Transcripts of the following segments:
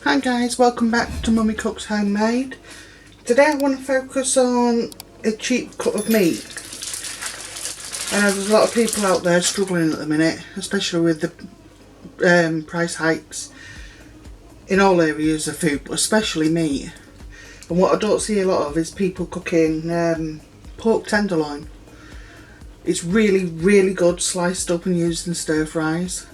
Hi guys, welcome back to Mummy Cooks Homemade. Today I want to focus on a cheap cut of meat. I know there's a lot of people out there struggling at the minute, especially with the price hikes in all areas of food, but especially meat. And what I don't see a lot of is people cooking pork tenderloin. It's really, really good sliced up and used in stir fries,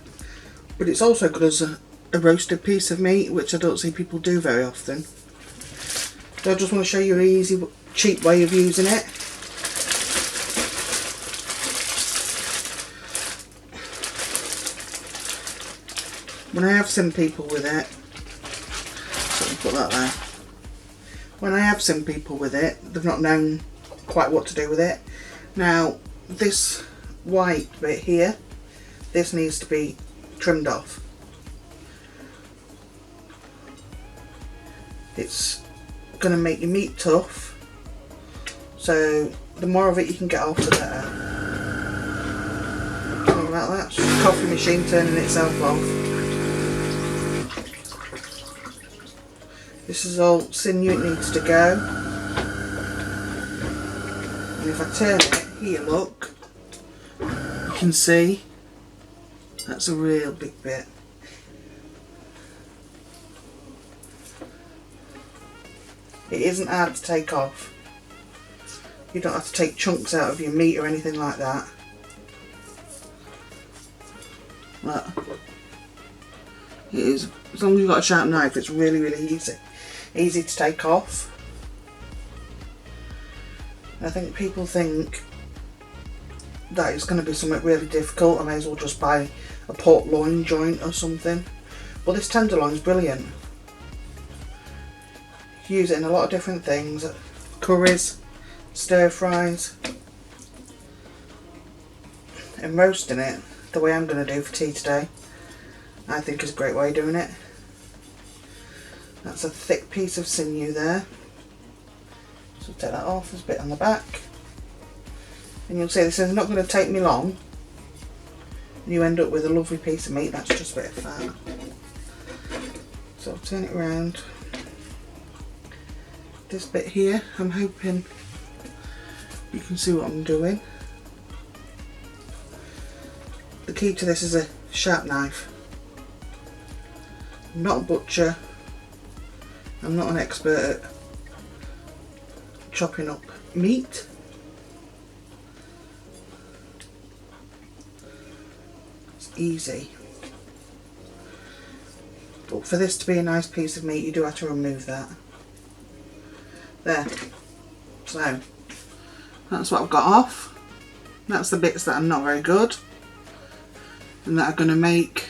but it's also good as a roasted piece of meat, which I don't see people do very often. So I just want to show you an easy, cheap way of using it. When I have seen people with it, so put that there. When I have seen people with it, they've not known quite what to do with it. Now, this white bit here, this needs to be trimmed off. It's going to make your meat tough, so the more of it you can get off, the better. Think about that, it's just a coffee machine turning itself off. This is all sinew, it needs to go. And if I turn it, here look, you can see that's a real big bit. It isn't hard to take off. You don't have to take chunks out of your meat or anything like that. Look. It is, as long as you've got a sharp knife, it's really, really easy. Easy to take off. I think people think that it's going to be something really difficult. I may as well just buy a pork loin joint or something. But this tenderloin is brilliant. Use it in a lot of different things, curries, stir fries, and roasting it the way I'm going to do for tea today, I think is a great way of doing it. That's a thick piece of sinew there, so take that off. There's a bit on the back, and you'll see this is not going to take me long, and you end up with a lovely piece of meat. That's just a bit of fat, so I'll turn it around. This bit here, I'm hoping you can see what I'm doing. The key to this is a sharp knife. I'm not a butcher, I'm not an expert at chopping up meat. It's easy, but for this to be a nice piece of meat you do have to remove that. There, so that's what I've got off. That's the bits that are not very good and that are going to make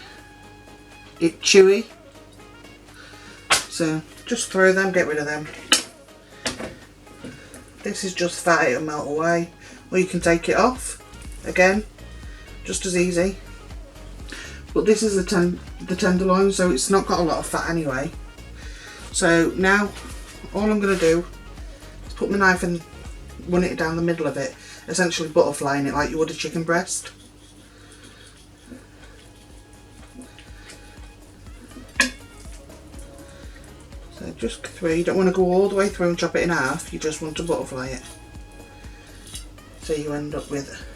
it chewy, so just throw them, get rid of them. This is just fat, it'll melt away, or you can take it off again, just as easy. But this is the tenderloin, so it's not got a lot of fat anyway. So now all I'm going to do, put my knife and run it down the middle of it, essentially butterflying it like you would a chicken breast. So just through, you don't want to go all the way through and chop it in half, you just want to butterfly it. So you end up with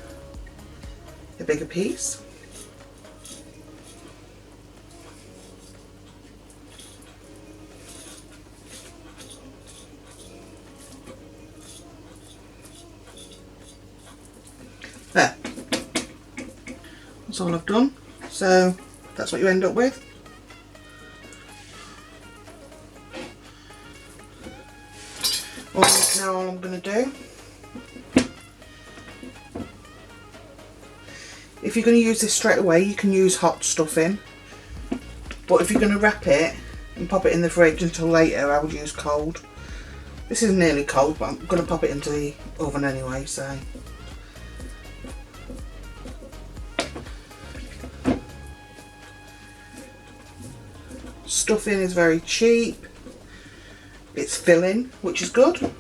a bigger piece. There, that's all I've done, so that's what you end up with. Now all I'm going to do, if you're going to use this straight away you can use hot stuffing, but if you're going to wrap it and pop it in the fridge until later I would use cold. This is nearly cold, but I'm going to pop it into the oven anyway, so. Stuffing is very cheap, it's filling, which is good.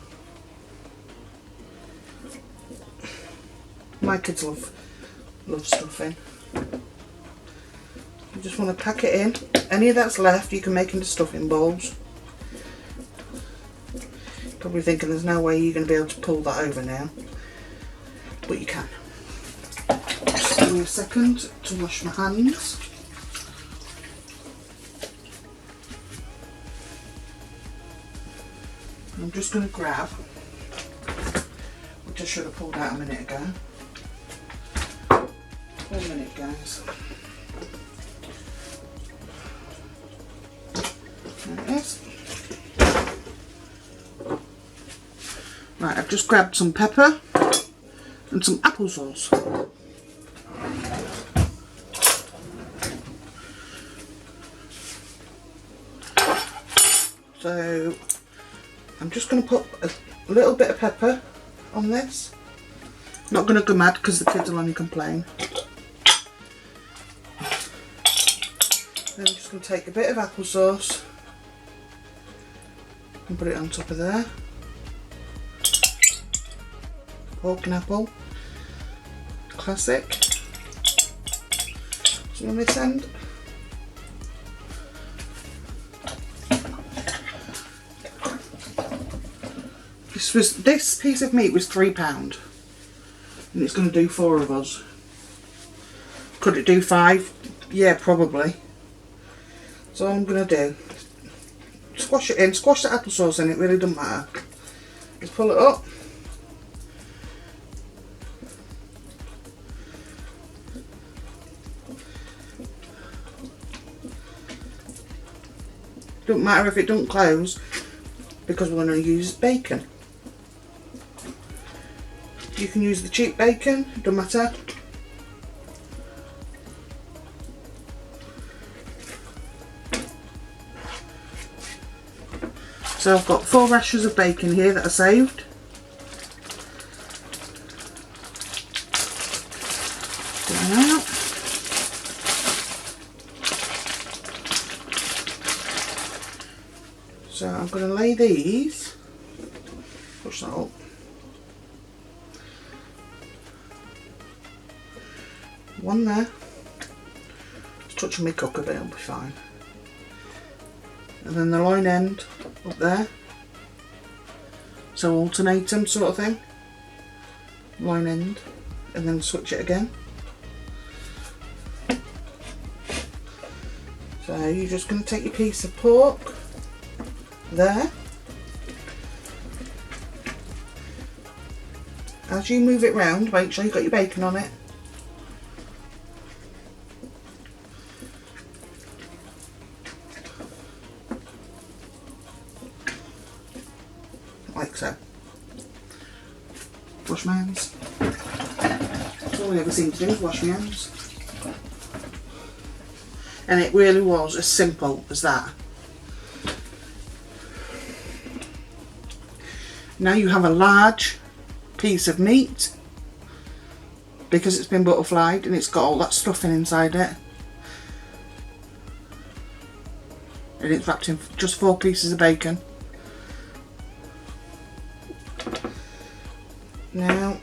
My kids love stuffing. You just want to pack it in. Any that's left you can make into stuffing balls. Probably thinking there's no way you're going to be able to pull that over now, but you can. Just give me a second to wash my hands. I'm just going to grab, which I should have pulled out a minute ago. 1 minute, guys. There it is. Right, I've just grabbed some pepper and some applesauce. So I'm just going to put a little bit of pepper on this. Not going to go mad because the kids will only complain. Then I'm just going to take a bit of applesauce and put it on top of there. Pork and apple, classic. So on this end. This piece of meat was £3, and it's going to do 4 of us. Could it do 5? Yeah, probably. So all I'm going to do, squash it in, squash the applesauce in, it really doesn't matter. Just pull it up. Don't matter if it don't close, because we're going to use bacon. You can use the cheap bacon, don't matter. So I've got 4 rashers of bacon here that I saved. Get them out. So I'm going to lay these, push that up, one there, just touching my cook a bit, it'll be fine, and then the loin end up there, so alternate them sort of thing, loin end, and then switch it again. So you're just going to take your piece of pork there. As you move it round, make sure you've got your bacon on it. Like so. Wash my hands. That's all I ever seem to do is wash my hands. And it really was as simple as that. Now you have a large piece of meat because it's been butterflied and it's got all that stuffing inside it, and it's wrapped in just 4 pieces of bacon. Now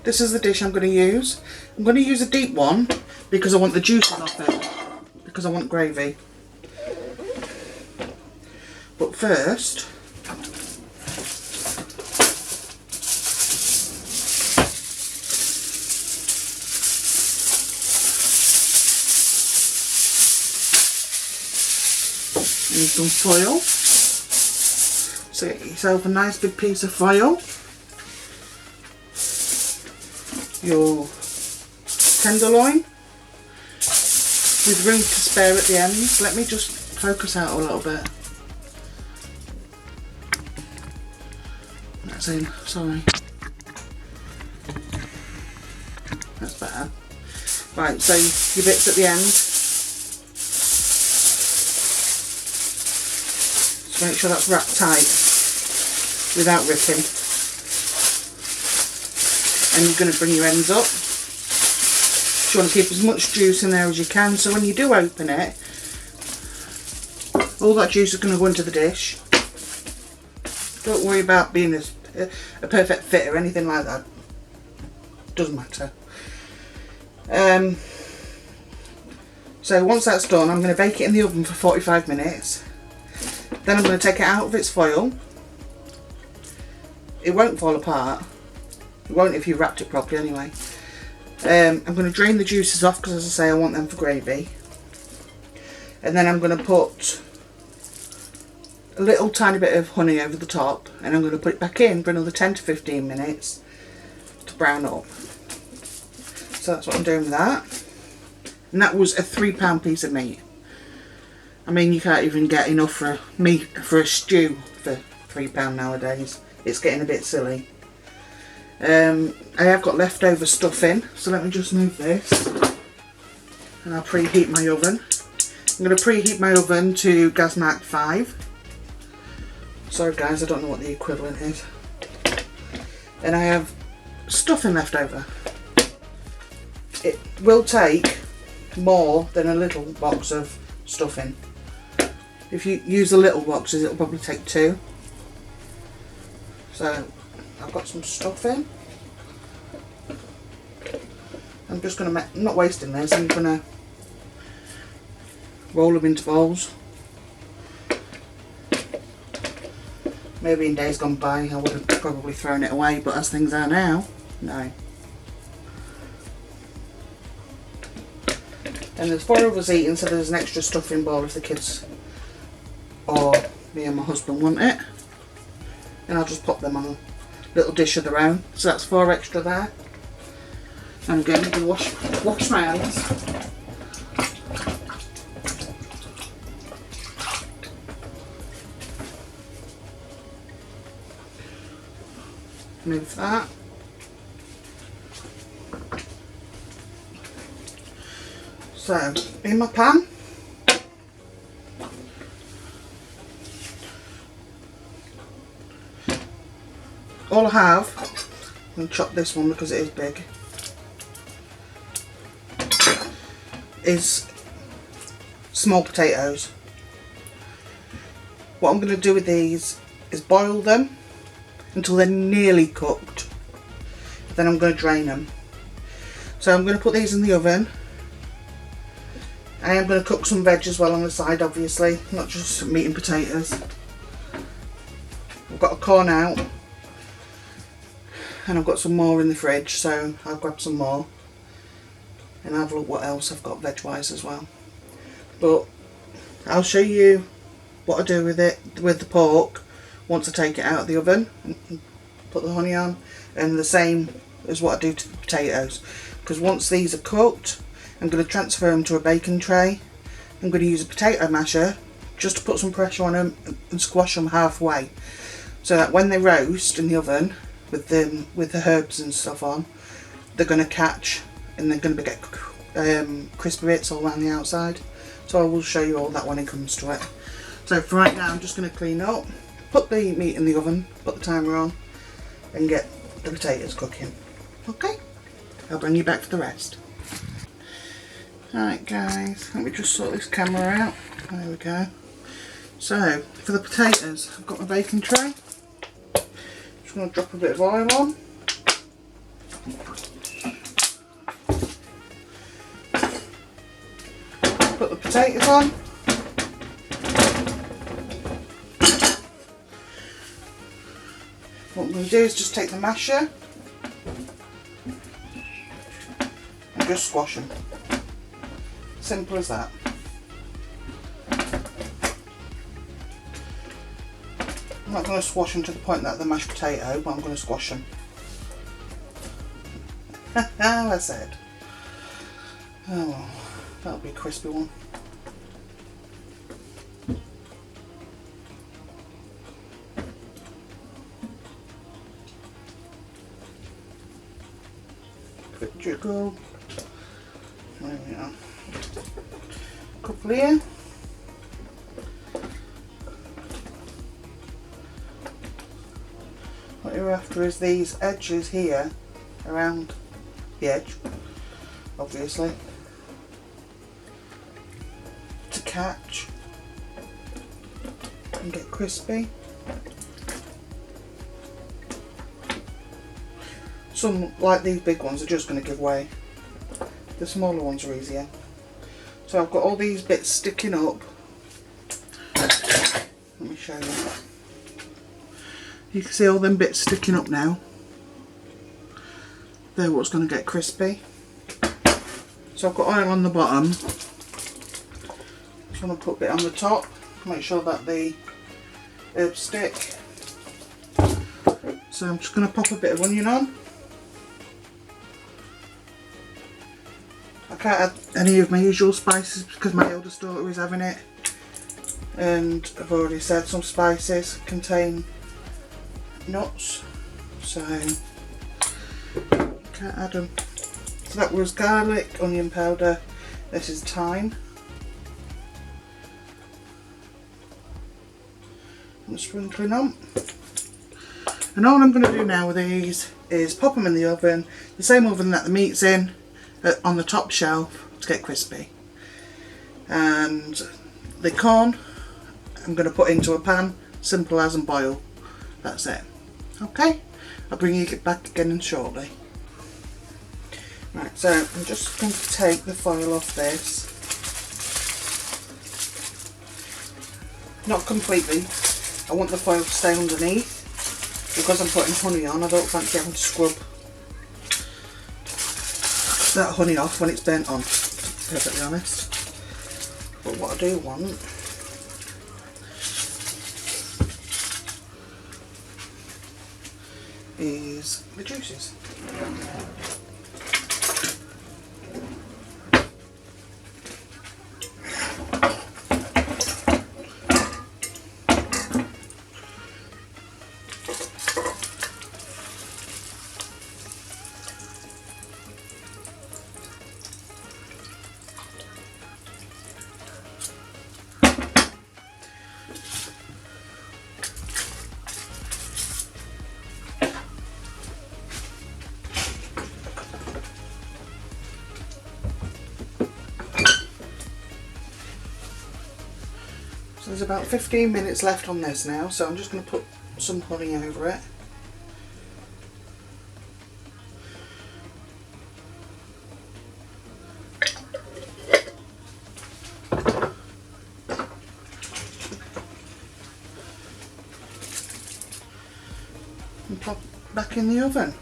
this is the dish I'm going to use. I'm going to use a deep one because I want the juices off it, because I want gravy. But first, need some foil. So get yourself a nice big piece of foil. Your tenderloin with room to spare at the ends. Let me just focus out a little bit. That's in, sorry. That's better. Right, so your bits at the end. Make sure that's wrapped tight without ripping, and you're going to bring your ends up. You want to keep as much juice in there as you can, so when you do open it, all that juice is going to go into the dish. Don't worry about being a perfect fit or anything like that, So once that's done, I'm going to bake it in the oven for 45 minutes. Then I'm going to take it out of its foil. It won't fall apart. It won't if you wrapped it properly anyway. I'm going to drain the juices off because, as I say, I want them for gravy. And then I'm going to put a little tiny bit of honey over the top, and I'm going to put it back in for another 10 to 15 minutes to brown up. So that's what I'm doing with that. And that was a £3 piece of meat. I mean, you can't even get enough for meat for a stew for £3 nowadays. It's getting a bit silly. I have got leftover stuffing, so let me just move this and I'll preheat my oven. I'm going to preheat my oven to gas mark 5. Sorry guys, I don't know what the equivalent is. And I have stuffing left over. It will take more than a little box of stuffing. If you use the little boxes, it'll probably take 2. So I've got some stuffing. I'm just going to I'm not wasting this, I'm going to roll them into balls. Maybe in days gone by I would have probably thrown it away, but as things are now, no. And there's 4 of us eating, so there's an extra stuffing bowl if the kids or me and my husband want it. And I'll just pop them on a little dish of their own. So that's 4 extra there. I'm going to wash my hands. Move that. So, in my pan, all I have, I'm going to chop this one because it is big, is small potatoes. What I'm going to do with these is boil them until they're nearly cooked. Then I'm going to drain them. So I'm going to put these in the oven. I am going to cook some veg as well on the side, obviously, not just meat and potatoes. I've got a corn out and I've got some more in the fridge, so I'll grab some more and have a look what else I've got veg wise as well. But I'll show you what I do with it, with the pork, once I take it out of the oven and put the honey on, and the same as what I do to the potatoes, because once these are cooked I'm going to transfer them to a baking tray. I'm going to use a potato masher just to put some pressure on them and squash them halfway, so that when they roast in the oven with the herbs and stuff on, they're going to catch and they're going to get crispy bits all around the outside. So I will show you all that when it comes to it. So for right now I'm just going to clean up, put the meat in the oven, put the timer on and get the potatoes cooking. Okay, I'll bring you back for the rest. Alright guys, let me just sort this camera out. There we go. So, for the potatoes, I've got my baking tray. Just going to drop a bit of oil on. Put the potatoes on. What I'm going to do is just take the masher and just squash them. Simple as that. I'm not going to squash them to the point that they're mashed potato, but I'm going to squash them. I said. Oh, that'll be a crispy one. Quick jiggle. There we are. Couple here. What you're after is these edges here around the edge, obviously, to catch and get crispy. Some, like these big ones, are just going to give way. The smaller ones are easier. So I've got all these bits sticking up. Let me show you. You can see all them bits sticking up now. They're what's going to get crispy. So I've got oil on the bottom. Just want to put a bit on the top. Make sure that the herbs stick. So I'm just going to pop a bit of onion on. I can't add any of my usual spices because my eldest daughter is having it. And I've already said some spices contain nuts, so can't add them. So that was garlic, onion powder, this is thyme. I'm sprinkling on. And all I'm going to do now with these is pop them in the oven, the same oven that the meat's in, on the top shelf to get crispy. And the corn I'm going to put into a pan, simple as, and boil. That's it. Okay, I'll bring you back again shortly. Right, so I'm just going to take the foil off this. Not completely. I want the foil to stay underneath. Because I'm putting honey on, I don't fancy having to scrub that honey off when it's burnt on, to be perfectly honest. But what I do want is the juices. So there's about 15 minutes left on this now, so I'm just going to put some honey over it. And pop back in the oven.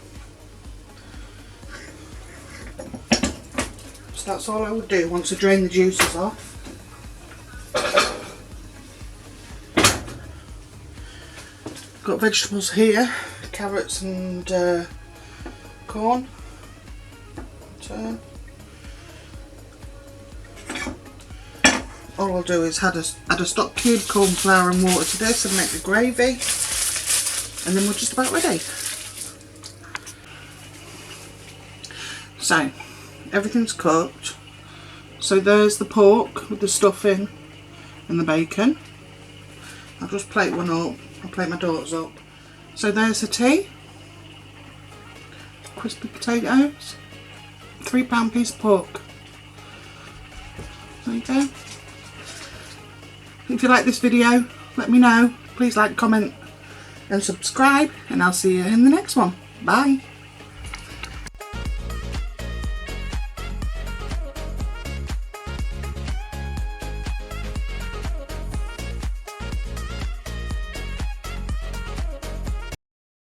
So that's all I would do once I drain the juices off. Got vegetables here, carrots and corn. Turn. All I'll do is add a stock cube, corn flour and water to this and make the gravy, and then we're just about ready. So everything's cooked. So there's the pork with the stuffing and the bacon. I'll just plate one up. I'll plate my daughter's up. So there's the tea, crispy potatoes, £3 piece of pork. There you go. If you like this video, let me know. Please like, comment and subscribe, and I'll see you in the next one. Bye.